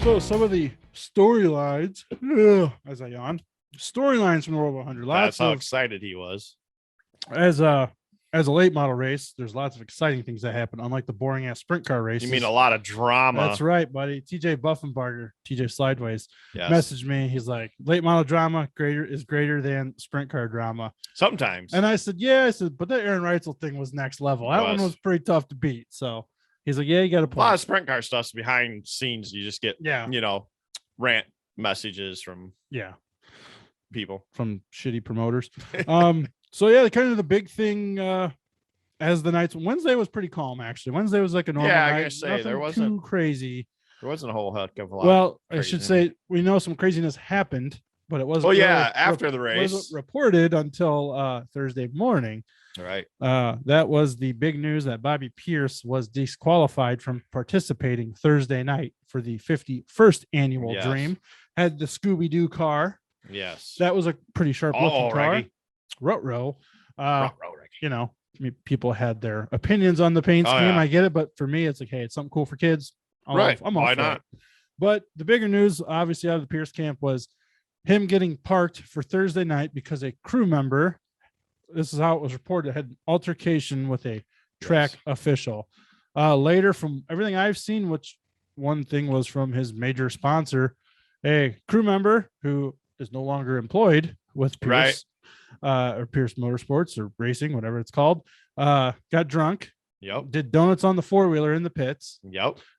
So some of the storylines, as I yawn, storylines from the World 100. That's how excited he was. As a late model race, there's lots of exciting things that happen, unlike the boring ass sprint car races. You mean a lot of drama? That's right, buddy. TJ Buffenbarger, TJ Slideways, yes. messaged me. He's like, late model drama is greater than sprint car drama. Sometimes. And I said, yeah. I said, but that Aaron Reitzel thing was next level. That one was pretty tough to beat. So he's like, yeah, you got a point. A lot of sprint car stuff's behind scenes. You just get, rant messages from people, from shitty promoters. So yeah, kind of the big thing as the nights. Wednesday was pretty calm, actually. Wednesday was like a normal night. I gotta say there wasn't too crazy. There wasn't a whole heck of a lot. Well, I should say we know some craziness happened, but it wasn't. After the race, wasn't reported until Thursday morning. All right. That was the big news that Bobby Pierce was disqualified from participating Thursday night for the 51st annual Dream. Had the Scooby-Doo car. Yes. That was a pretty sharp looking car. Ruh-roh. People had their opinions on the paint scheme. I get it, but for me, it's like, hey, it's something cool for kids. I'm all Why for not? it. But the bigger news, obviously, out of the Pierce camp was him getting parked for Thursday night because a crew member, this is how it was reported, had an altercation with a track official. Later, from everything I've seen, which one thing was from his major sponsor, a crew member who is no longer employed with Pierce, or Pierce Motorsports or racing, whatever it's called, got drunk. Did donuts on the four-wheeler in the pits.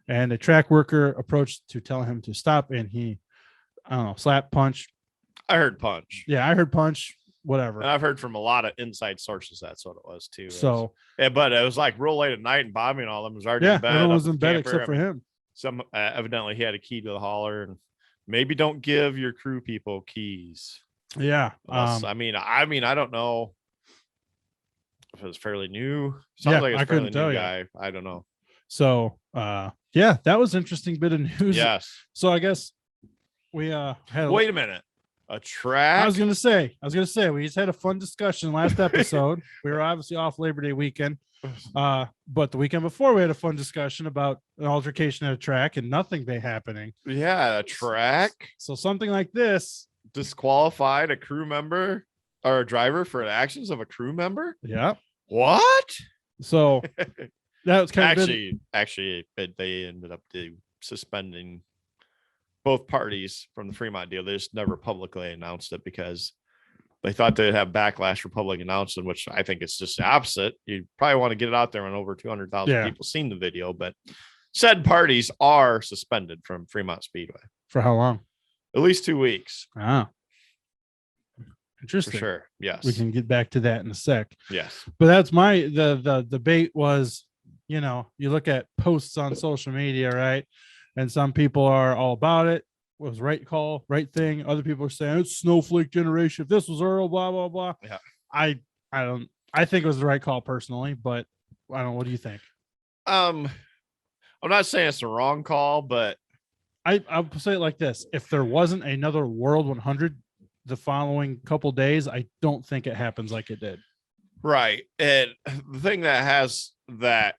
And a track worker approached to tell him to stop, and he, slap, punch. I heard punch. Yeah, I heard punch. Whatever. And I've heard from a lot of inside sources that's what it was too. So, but it was like real late at night, and Bobby and all them was already in bed. Everyone was in bed except for him. Some evidently he had a key to the hauler, and maybe don't give your crew people keys. Yeah. I mean, I don't know if it was fairly new. Sounds like it's a fairly new guy. I don't know. So, that was interesting bit of news. Yes. So I guess we had. Wait a minute. A track. I was gonna say we just had a fun discussion last episode. We were obviously off Labor Day weekend, but the weekend before we had a fun discussion about an altercation at a track and nothing been happening. Yeah, a track. So something like this disqualified a crew member or a driver for actions of a crew member. Yeah. What? So that was kind of actually they ended up suspending both parties from the Fremont deal. They just never publicly announced it because they thought they'd have backlash for public announcement, which I think it's just the opposite. You probably want to get it out there when over 200,000 people seen the video, but said parties are suspended from Fremont Speedway. For how long? At least 2 weeks. Ah. Interesting. For sure. Yes. We can get back to that in a sec. Yes. But that's the debate was, you look at posts on social media, right? And some people are all about it. It was right call, right thing. Other people are saying it's snowflake generation. If this was Earl, blah, blah, blah. Yeah. I think it was the right call personally, but I don't know. What do you think? I'm not saying it's the wrong call, but I'll say it like this. If there wasn't another World 100 the following couple days, I don't think it happens like it did. Right. And the thing that has that,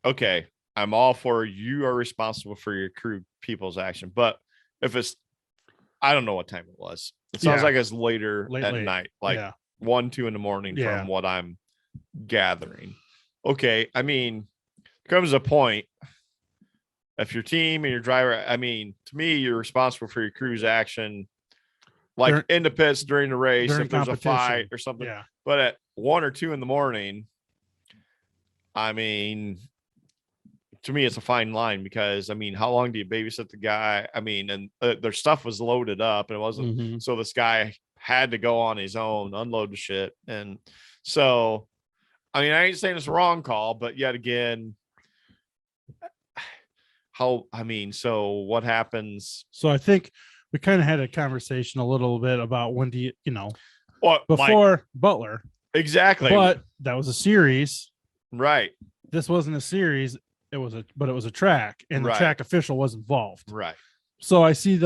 okay, I'm all for you are responsible for your crew people's action. But if it's, I don't know what time it was. It sounds like it's late at night, like 1, 2 in the morning from what I'm gathering. Okay. Comes a point. If your team and your driver, to me, you're responsible for your crew's action, like in the pits during the race, if there's a fight or something. Yeah. But at 1 or 2 in the morning, to me, it's a fine line because how long do you babysit the guy? And their stuff was loaded up and it wasn't, so this guy had to go on his own, unload the shit. And so, I ain't saying it's a wrong call, but yet again, so what happens? So I think we kind of had a conversation a little bit about when do you, before Butler. Exactly. But that was a series. Right. This wasn't a series. It was a track, and the track official was involved. Right. So I see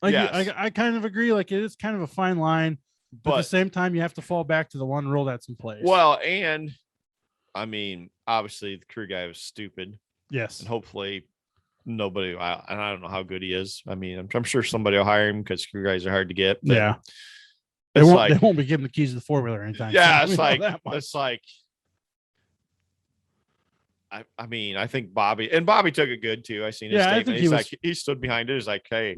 I kind of agree. Like it is kind of a fine line, but at the same time, you have to fall back to the one rule that's in place. Well, and obviously the crew guy was stupid. Yes. And hopefully nobody, and I don't know how good he is. I mean, I'm sure somebody will hire him because crew guys are hard to get. But Yeah. It's They like, won't be giving the keys to the 4-wheeler anytime yeah, soon. it's like, I mean, I think Bobby took it good too. I seen his Yeah, I statement. think He's he stood behind it. He's like, hey,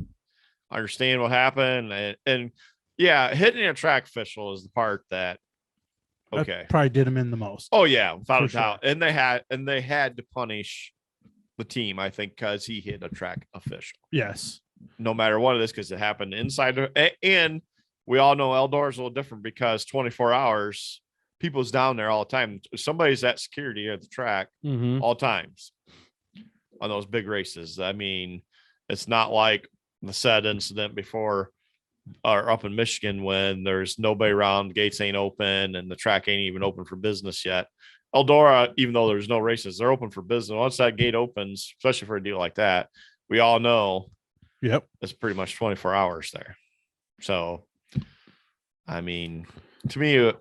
I understand what happened. And yeah, hitting a track official is the part that, okay. That probably did him in the most. Oh yeah, without a For doubt. And they had to punish the team, I think, because he hit a track official. Yes. No matter what it is, because it happened inside. And we all know Eldora is a little different because 24 hours, people's down there all the time. Somebody's at security at the track all times on those big races. I mean, it's not like the sad incident before or up in Michigan when there's nobody around, gates ain't open, and the track ain't even open for business yet. Eldora, even though there's no races, they're open for business. Once that gate opens, especially for a deal like that, we all know it's pretty much 24 hours there. So, I mean, to me,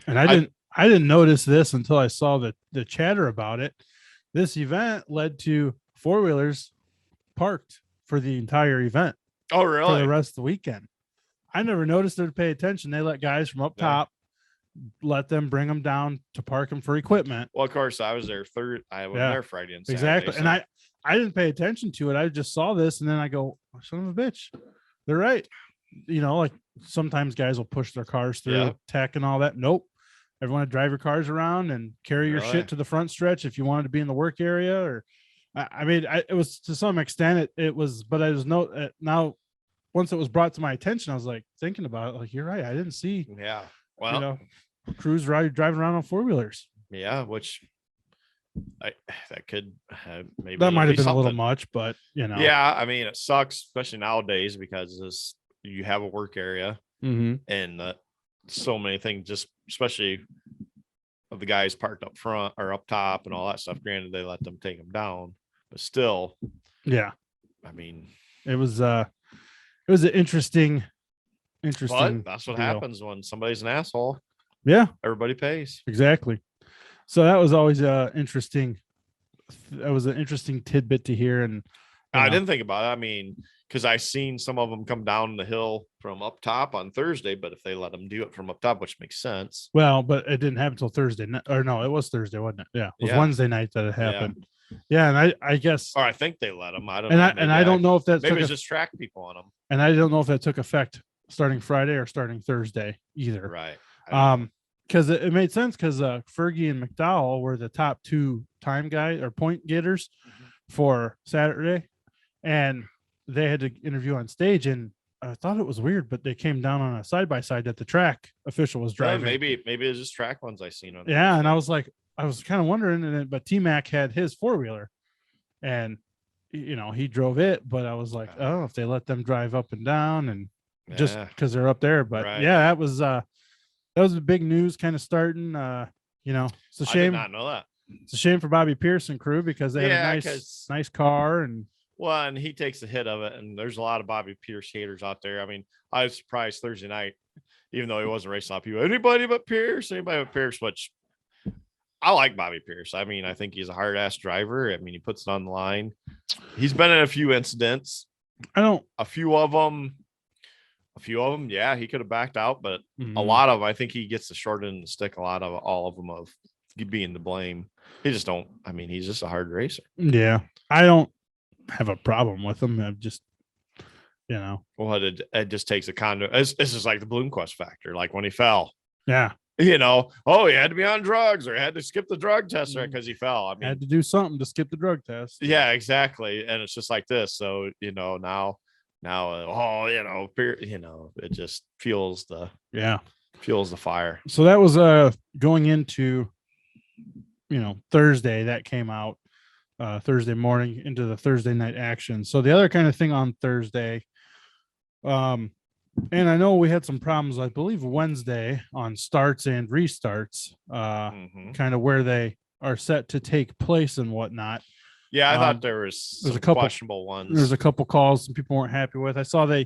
and I didn't notice this until I saw the chatter about it. This event led to 4-wheelers parked for the entire event. Oh, really? For the rest of the weekend. I never noticed it to pay attention. They let guys from up top, let them bring them down to park them for equipment. Well, of course, I was there there Friday and Saturday. Exactly. So. And I didn't pay attention to it. I just saw this and then I go, son of a bitch. They're right. You know, like sometimes guys will push their cars through tech and all that. Nope. Everyone drive your cars around and carry your shit to the front stretch if you wanted to be in the work area. Or I mean, it was to some extent it was, but I was now once it was brought to my attention, I was like thinking about it. Like, you're right. I didn't see. Yeah. Well, you know, crews driving around on 4-wheelers. Yeah, which that could maybe that might have been a little much, but you know. Yeah, I mean, it sucks, especially nowadays because you have a work area and so many things, just especially of the guys parked up front or up top and all that stuff. Granted, they let them take them down, but still, yeah. I mean, it was an interesting. But that's what happens when somebody's an asshole. Yeah, everybody pays. Exactly. So that was always interesting. That was an interesting tidbit to hear, and I didn't think about it. I mean, because I seen some of them come down the hill from up top on Thursday, but if they let them do it from up top, which makes sense. Well, but it didn't happen until Thursday, or no, it was Thursday, wasn't it? Yeah, it was Wednesday night that it happened. Yeah, and I guess, or I think they let them. I don't know. I don't know if that's maybe it's just track people on them. And I don't know if that took effect starting Friday or starting Thursday either. Right. Because it made sense because Fergie and McDowell were the top 2 time guys or point getters for Saturday, and they had to interview on stage. And I thought it was weird, but they came down on a side by side that the track official was driving. Maybe it's just track ones I seen on. Yeah, and I was kind of wondering, but T-Mac had his 4-wheeler, and you know he drove it. But I was like, oh, if they let them drive up and down, and just because they're up there. But that was the big news kind of starting. You know, it's a shame. I did not know that. It's a shame for Bobby Pearson crew because they had a nice car, and and he takes the hit of it. And there's a lot of Bobby Pierce haters out there. I mean, I was surprised Thursday night, even though he wasn't racing a lot of people. Anybody but Pierce, which I like Bobby Pierce. I mean, I think he's a hard ass driver. I mean, he puts it on the line. He's been in a few incidents. A few of them, yeah, he could have backed out, but a lot of them, I think he gets the short end of the stick. A lot of all of them of being to blame. He just don't. I mean, he's just a hard racer. Yeah, I don't have a problem with him. I've just, you know, well, it just takes a condo. This is like the Bloomquist factor. Like when he fell. Yeah. You know, he had to be on drugs or had to skip the drug test because he fell. I mean, had to do something to skip the drug test. Yeah, exactly. And it's just like this. So, you know, now, it just fuels the fire. So that was going into, Thursday that came out Thursday morning into the Thursday night action. So the other kind of thing on Thursday, and I know we had some problems, I believe Wednesday on starts and restarts, kind of where they are set to take place and whatnot. Yeah, I thought there was a couple questionable ones. There's a couple calls and people weren't happy with. I saw there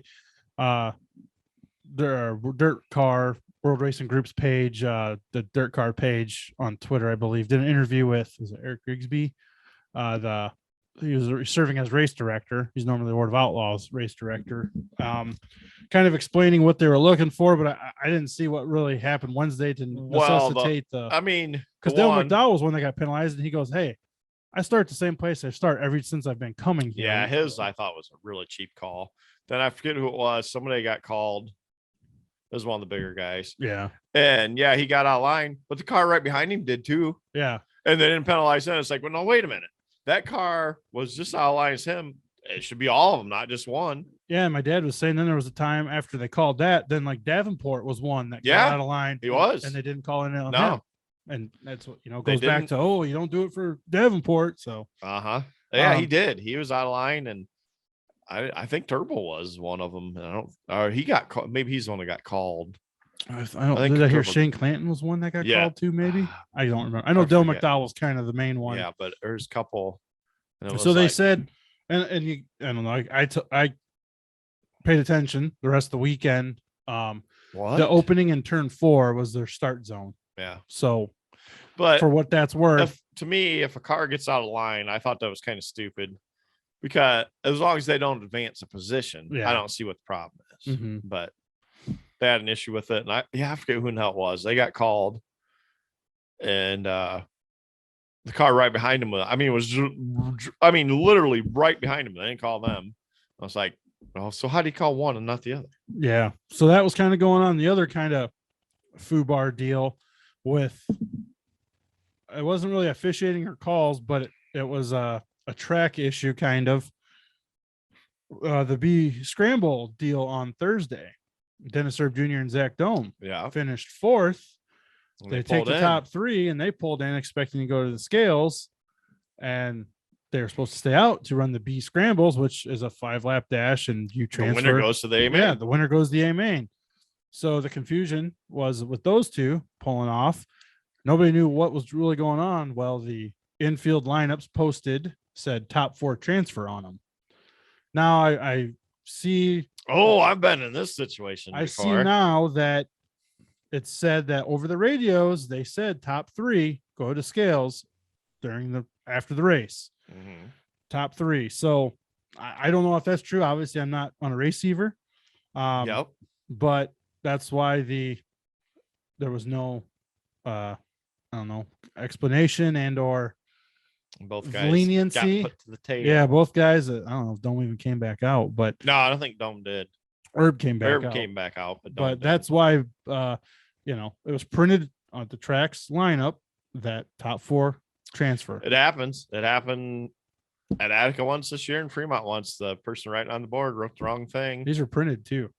are Dirt Car World Racing Group's page, the Dirt Car page on Twitter, I believe, did an interview with Eric Grigsby, the he was serving as race director. He's normally the World of Outlaws race director. Kind of explaining what they were looking for, but I didn't see what really happened Wednesday to necessitate I mean, because Dale McDowell was one that got penalized, and he goes, "Hey, I start the same place I start since I've been coming here." Yeah, his I thought was a really cheap call. Then I forget who it was. Somebody got called. It was one of the bigger guys. Yeah. And yeah, he got out of line, but the car right behind him did too. Yeah. And they didn't penalize him. It's like, well, no, wait a minute. That car was just out of line as him. It should be all of them, not just one. Yeah, my dad was saying then there was a time after they called that, then like Davenport was one that got out of line. He was. And they didn't call it on No. him. And that's what, goes back to, you don't do it for Davenport. So, yeah, he did. He was out of line. And I think Turbo was one of them. He got called. Maybe he's the one that got called. Did I hear Shane Clanton was one that got called too? Maybe I don't remember. I know Dale McDowell was kind of the main one. Yeah, but there's a couple. So they said, and you, I don't know. I paid attention the rest of the weekend. The opening in turn 4 was their start zone. Yeah. So, but for what that's worth, to me, if a car gets out of line, I thought that was kind of stupid because as long as they don't advance a position, I don't see what the problem is. Mm-hmm. But they had an issue with it, and I forget who the hell it was. They got called, and the car right behind him literally right behind him. They didn't call them. I was like, oh, so how do you call one and not the other? Yeah. So that was kind of going on. The other kind of foobar deal with, it wasn't really officiating or calls, but it was a track issue kind of. The B scramble deal on Thursday. Dennis Erb Jr. and Zach Dome finished 4th. They take the top 3 and they pulled in expecting to go to the scales, and they were supposed to stay out to run the B scrambles, which is a 5-lap dash, and you transfer. The winner goes to the A main. Yeah, the winner goes to the A main. So the confusion was with those two pulling off. Nobody knew what was really going on. Well, the infield lineups posted said top 4 transfer on them. Now I see. Oh, I've been in this situation before. I see now that it's said that over the radios, they said top 3 go to scales after the race. Mm-hmm. Top 3. So I don't know if that's true. Obviously, I'm not on a receiver. But that's why there was no explanation and or both guys leniency. Got put to the table. Yeah, both guys. I don't know if Dome even came back out, but no, I don't think Dome did. Herb came back out, but that's why it was printed on the tracks lineup that top 4 transfer. It happens. It happened at Attica once this year and Fremont once. The person writing on the board wrote the wrong thing. These are printed too.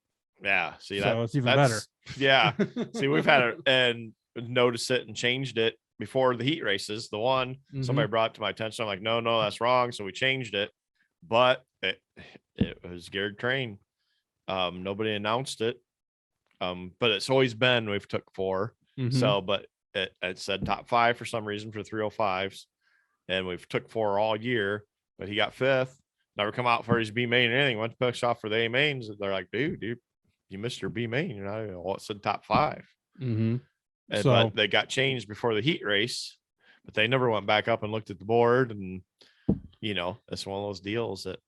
Yeah. See, so it's even better. Yeah. See, we've had it and noticed it and changed it before the heat races. The one somebody brought to my attention. I'm like, no, that's wrong. So we changed it, but it was geared train. Nobody announced it. But it's always been, we've took 4. So, but it said top 5 for some reason for 305s, and we've took 4 all year, but he got 5th, never come out for his B main or anything. Went to push off for the A mains. They're like, dude, you missed your B main. It said top 5. But they got changed before the heat race, but they never went back up and looked at the board. And, it's one of those deals that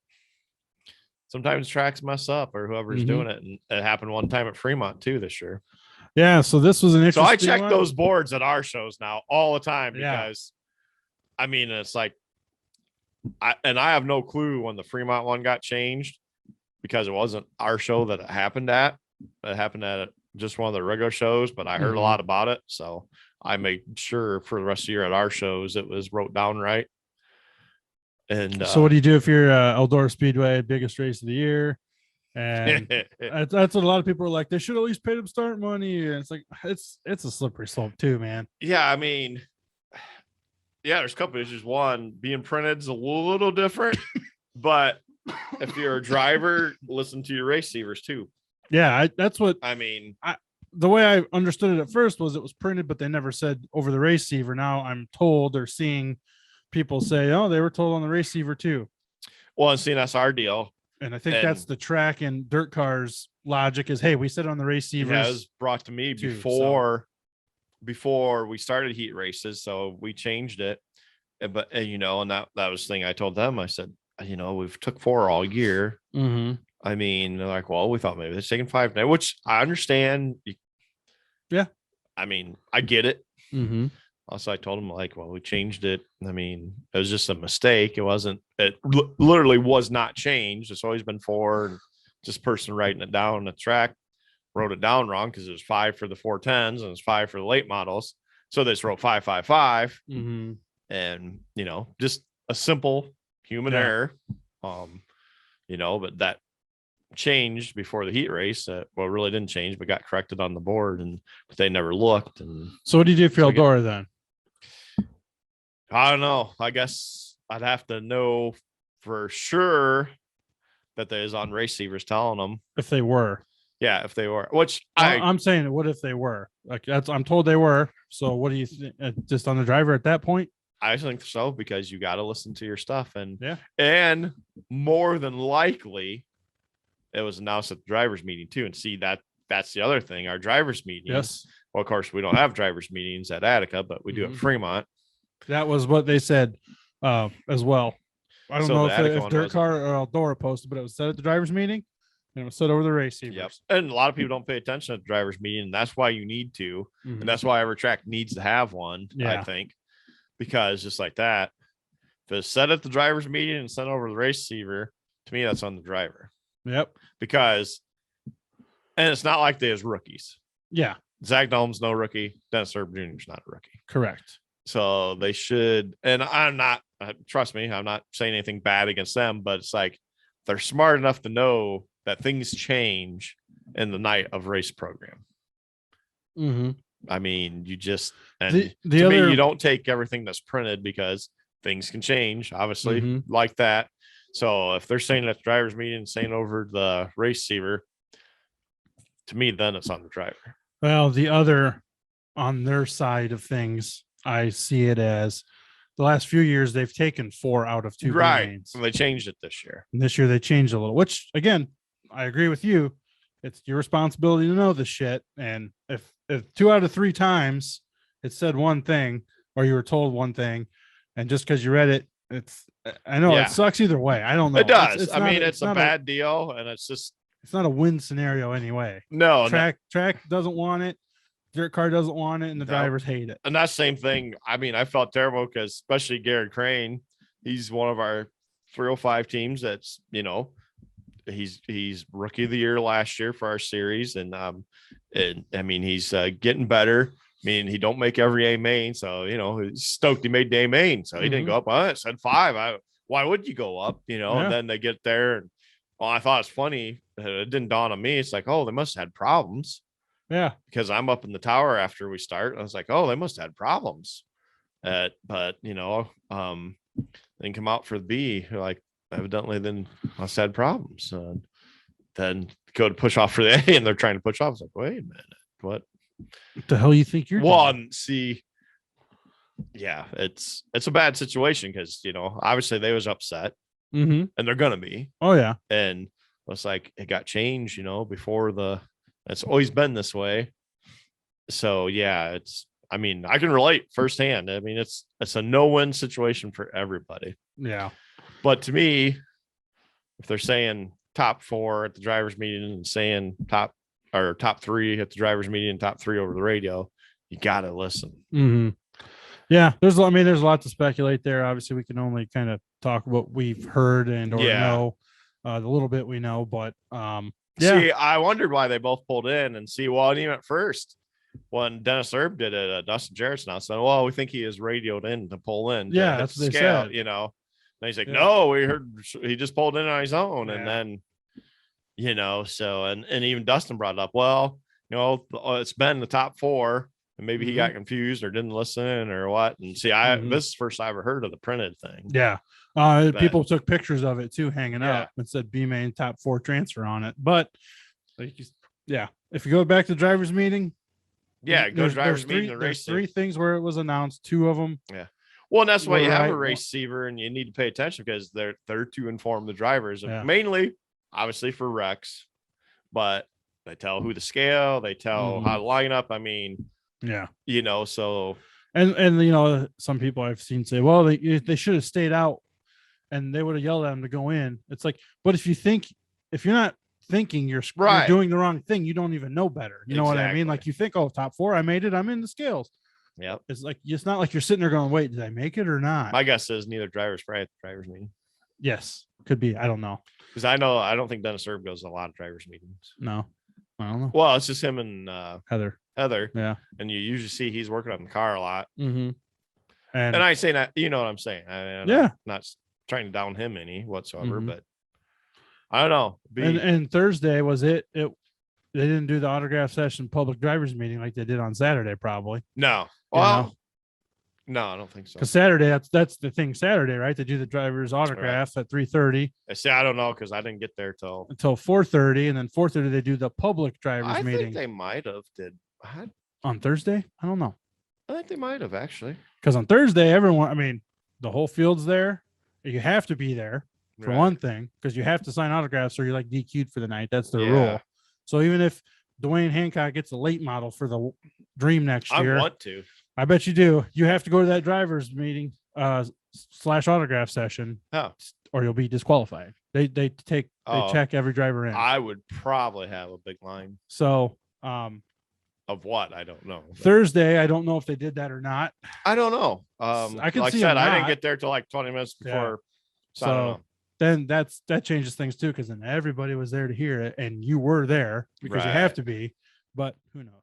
sometimes tracks mess up or whoever's doing it. And it happened one time at Fremont too this year. Yeah. So this was an interesting. So I check those boards at our shows now all the time because it's like, I have no clue when the Fremont one got changed because it wasn't our show that it happened at. It happened at just one of the regular shows, but I heard a lot about it. So I made sure for the rest of the year at our shows, it was wrote down right. And so what do you do if you're Eldora Speedway, biggest race of the year? And that's what a lot of people are like, they should at least pay them start money. And it's like, it's a slippery slope too, man. Yeah. There's a couple issues. One, being printed is a little different, but if you're a driver, listen to your receivers too. Yeah. That's what the way I understood it at first was it was printed, but they never said over the receiver. Now I'm told or seeing people say, oh, they were told on the receiver too. Well, and seeing that's our deal. And I think that's the track and dirt cars logic is, hey, we said on the receivers. Yeah, it was brought to me before we started heat races. So we changed it. but you know, and that was the thing I told them. I said, you know, we've took 4 all year. I mean, they're like, well, we thought maybe they're taking 5 now, which I understand. Yeah. I mean, I get it. Mm-hmm. Also, I told them like, well, we changed it. I mean, it was just a mistake. It wasn't. It literally was not changed. It's always been 4. And just person writing it down on the track wrote it down wrong because it was 5 for the 410s and it's 5 for the late models. So they just wrote 555. Mm-hmm. And you know, just a simple human error. You know, but that changed before the heat race. Well, really didn't change, but got corrected on the board, but they never looked. And so, what do you do for Eldora then? I don't know. I guess I'd have to know for sure that they was on receivers telling them if they were. Yeah, if they were. Which I'm saying, what if they were? Like I'm told they were. So what do you think? Just on the driver at that point? I think so, because you got to listen to your stuff, and more than likely, it was announced at the drivers' meeting too. And see that's the other thing. Our drivers' meetings. Yes. Well, of course, we don't have drivers' meetings at Attica, but we do at Fremont. That was what they said as well. I don't know if Dirt Car or Eldora posted, but it was said at the drivers' meeting, and it was said over the race. Yep. And a lot of people don't pay attention at the drivers' meeting, and that's why you need to, and that's why every track needs to have one. I think, because just like that, if it's said at the drivers' meeting and sent over to the race receiver, to me, that's on the driver. Yep. Because, and it's not like they as rookies. Yeah. Zach Dahlm's no rookie. Dennis Erb Jr. is not a rookie. Correct. So they should, and I'm not, trust me, I'm not saying anything bad against them, but it's like they're smart enough to know that things change in the night of race program. I mean, you just, and to me, you don't take everything that's printed because things can change, obviously, like that. So if they're saying at the driver's meeting, saying over the race receiver, to me, then it's on the driver. Well, the other on their side of things, I see it as the last few years they've taken 4 out of 2 lanes. And they changed it this year. And this year they changed a little, which again, I agree with you. It's your responsibility to know this shit. And if 2 out of 3 times it said one thing or you were told one thing, and just because you read it, I know it sucks either way. I don't know. It does. It's a bad deal, and it's not a win scenario anyway. No, track doesn't want it. Dirt car doesn't want it, and the drivers hate it. And that same thing. I mean, I felt terrible because especially Garrett Crane, he's one of our 305 teams. That's, you know, he's rookie of the year last year for our series, and I mean he's getting better. I mean, he don't make every A main, so you know he's stoked he made the A main, so he didn't go up. It said 5. Why would you go up? You know, and then they get there, and I thought it's funny. It didn't dawn on me. It's like, oh, they must have had problems. Yeah, because I'm up in the tower after we start. I was like, oh, they must have had problems. But you know, then come out for the B, like evidently then must have had problems. Then go to push off for the A, and they're trying to push off. I was like, wait a minute, what the hell you think you're doing? See, yeah, it's a bad situation because you know obviously they was upset, and they're gonna be. Oh yeah, and it's like it got changed, you know, before it's always been this way. So yeah, I mean, I can relate firsthand. I mean, it's a no-win situation for everybody. Yeah. But to me, if they're saying top 4 at the drivers meeting and saying top 3 at the drivers meeting and top 3 over the radio, you got to listen. Yeah. There's a lot to speculate there. Obviously we can only kind of talk what we've heard and or know the little bit we know, but see, I wondered why they both pulled in and and even at first when Dennis Erb did it, Dustin Jarrett's now said, well, we think he is radioed in to pull in. Yeah, that's what they said. You know, and he's like, no, we heard he just pulled in on his own. And then, you know, so, and even Dustin brought it up. Well, you know, it's been the top 4 and maybe he got confused or didn't listen or what. And see, this is the first I ever heard of the printed thing. Yeah. People took pictures of it too, hanging up and said B main top 4 transfer on it. But if you go back to the drivers meeting, go drivers meeting. There's 3 things where it was announced, 2 of them. Yeah. Well, and that's why you have a race receiver and you need to pay attention because they're to inform the drivers, mainly obviously for wrecks, but they tell who to scale, they tell how to line up. I mean, you know, so And you know, some people I've seen say, well, they should have stayed out and they would have yelled at them to go in. It's like, but if you're not thinking you're Right. doing the wrong thing, you don't even know better. You know what I mean? Exactly. Like you think, oh, top 4, I made it, I'm in the scales. Yep. It's like, it's not like you're sitting there going, wait, did I make it or not? My guess is neither driver's probably at the driver's meeting. Yes, could be. I don't know. Because I don't think Dennis Erb goes to a lot of driver's meetings. No, I don't know. Well, it's just him and Heather. Yeah. And you usually see he's working on the car a lot. Mm-hmm. And I say that, you know what I'm saying. I'm not trying to down him any whatsoever, but I don't know. And Thursday was it. They didn't do the autograph session public drivers meeting like they did on Saturday, probably. No. Well, no, I don't think so. Because Saturday, that's the thing. Saturday, right? They do the driver's autograph at 3:30. I say I don't know because I didn't get there until 4:30, and then 4:30 they do the public drivers meeting. I think they might have on Thursday. I don't know. I think they might have actually. Because on Thursday, everyone, I mean, the whole field's there. You have to be there for one thing, because you have to sign autographs or you're like DQ'd for the night. That's the rule. So even if Duane Hancock gets a late model for the Dream next year, I want to. I bet you do. You have to go to that driver's meeting / autograph session, or you'll be disqualified. They check every driver in. I would probably have a big line. So of what? I don't know. Thursday, I don't know if they did that or not. I don't know. I can see. I didn't get there till like 20 minutes before. So then that changes things too, because then everybody was there to hear it, and you were there because you have to be. But who knows?